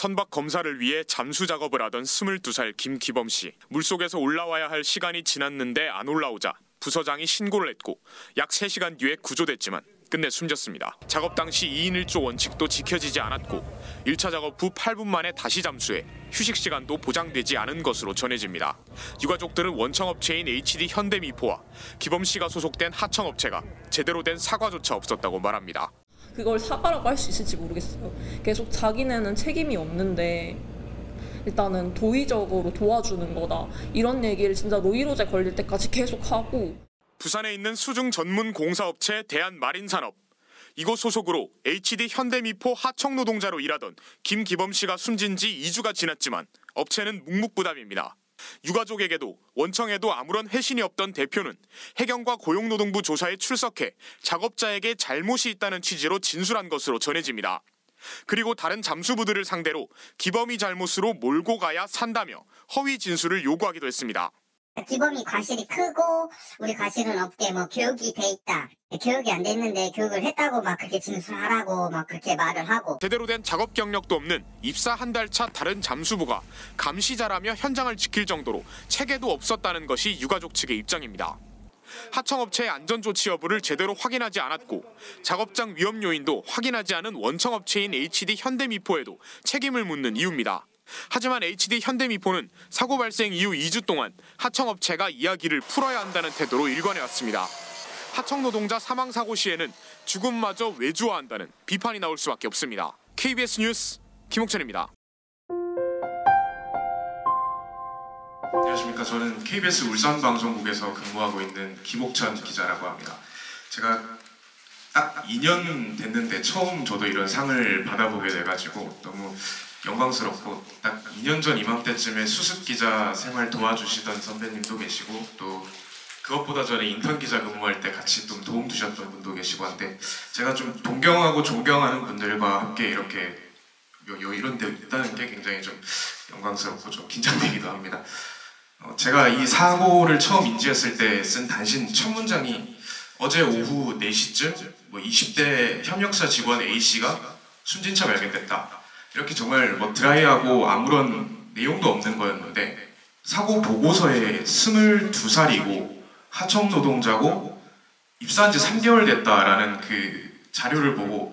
선박 검사를 위해 잠수 작업을 하던 22살 김기범 씨. 물속에서 올라와야 할 시간이 지났는데 안 올라오자 부서장이 신고를 했고 약 3시간 뒤에 구조됐지만 끝내 숨졌습니다. 작업 당시 2인 1조 원칙도 지켜지지 않았고 1차 작업 후 8분 만에 다시 잠수해 휴식 시간도 보장되지 않은 것으로 전해집니다. 유가족들은 원청업체인 HD 현대미포와 기범 씨가 소속된 하청업체가 제대로 된 사과조차 없었다고 말합니다. 그걸 사과라고 할 수 있을지 모르겠어요. 계속 자기네는 책임이 없는데 일단은 도의적으로 도와주는 거다. 이런 얘기를 진짜 노이로제 걸릴 때까지 계속 하고. 부산에 있는 수중 전문 공사업체 대한마린산업. 이곳 소속으로 HD 현대미포 하청 노동자로 일하던 김기범 씨가 숨진 지 2주가 지났지만 업체는 묵묵부답입니다. 유가족에게도 원청에도 아무런 회신이 없던 대표는 해경과 고용노동부 조사에 출석해 작업자에게 잘못이 있다는 취지로 진술한 것으로 전해집니다. 그리고 다른 잠수부들을 상대로 기범이 잘못으로 몰고 가야 산다며 허위 진술을 요구하기도 했습니다. 기범이 과실이 크고 우리 과실은 없게 교육이 돼 있다. 교육이 안 돼 있는데 교육을 했다고 그렇게 진술하라고 그렇게 말을 하고. 제대로 된 작업 경력도 없는 입사 한 달 차 다른 잠수부가 감시자라며 현장을 지킬 정도로 체계도 없었다는 것이 유가족 측의 입장입니다. 하청업체의 안전조치 여부를 제대로 확인하지 않았고 작업장 위험 요인도 확인하지 않은 원청업체인 HD 현대미포에도 책임을 묻는 이유입니다. 하지만 HD 현대미포는 사고 발생 이후 2주 동안 하청업체가 이야기를 풀어야 한다는 태도로 일관해왔습니다. 하청 노동자 사망 사고 시에는 죽음마저 외주화한다는 비판이 나올 수밖에 없습니다. KBS 뉴스 김옥천입니다. 안녕하십니까. 저는 KBS 울산방송국에서 근무하고 있는 김옥천 기자라고 합니다. 제가 딱 2년 됐는데 처음 저도 이런 상을 받아보게 돼가지고 너무 영광스럽고, 딱 2년 전 이맘때쯤에 수습기자 생활 도와주시던 선배님도 계시고 또 그것보다 전에 인턴 기자 근무할 때 같이 좀 도움 주셨던 분도 계시고 한데, 제가 좀 동경하고 존경하는 분들과 함께 이렇게 이런 데 있다는 게 굉장히 좀 영광스럽고 좀 긴장되기도 합니다. 제가 이 사고를 처음 인지했을 때 쓴 단신 첫 문장이 어제 오후 4시쯤 20대 협력사 직원 A씨가 숨진 차 발견됐다. 이렇게 정말 드라이하고 아무런 내용도 없는 거였는데, 사고 보고서에 22살이고 하청 노동자고 입사한 지 3개월 됐다라는 그 자료를 보고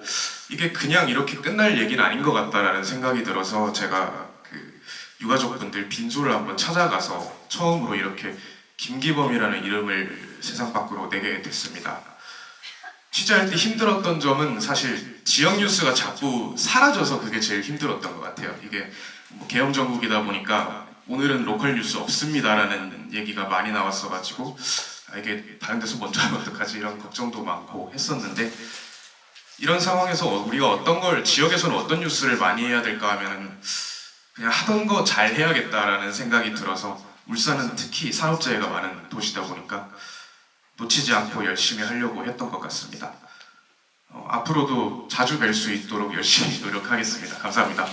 이게 그냥 이렇게 끝날 얘기는 아닌 것 같다라는 생각이 들어서 제가 유가족분들 빈소를 한번 찾아가서 처음으로 이렇게 김기범이라는 이름을 세상 밖으로 내게 됐습니다. 취재할 때 힘들었던 점은 사실 지역 뉴스가 자꾸 사라져서 그게 제일 힘들었던 것 같아요. 이게 계엄 전국이다 보니까 오늘은 로컬 뉴스 없습니다라는 얘기가 많이 나왔어가지고 이게 다른 데서 먼저 하면 어떡하지 이런 걱정도 많고 했었는데, 이런 상황에서 우리가 어떤 걸, 지역에서는 어떤 뉴스를 많이 해야 될까 하면은 그냥 하던 거 잘 해야겠다라는 생각이 들어서, 울산은 특히 산업재해가 많은 도시다 보니까 놓치지 않고 열심히 하려고 했던 것 같습니다. 앞으로도 자주 뵐 수 있도록 열심히 노력하겠습니다. 감사합니다.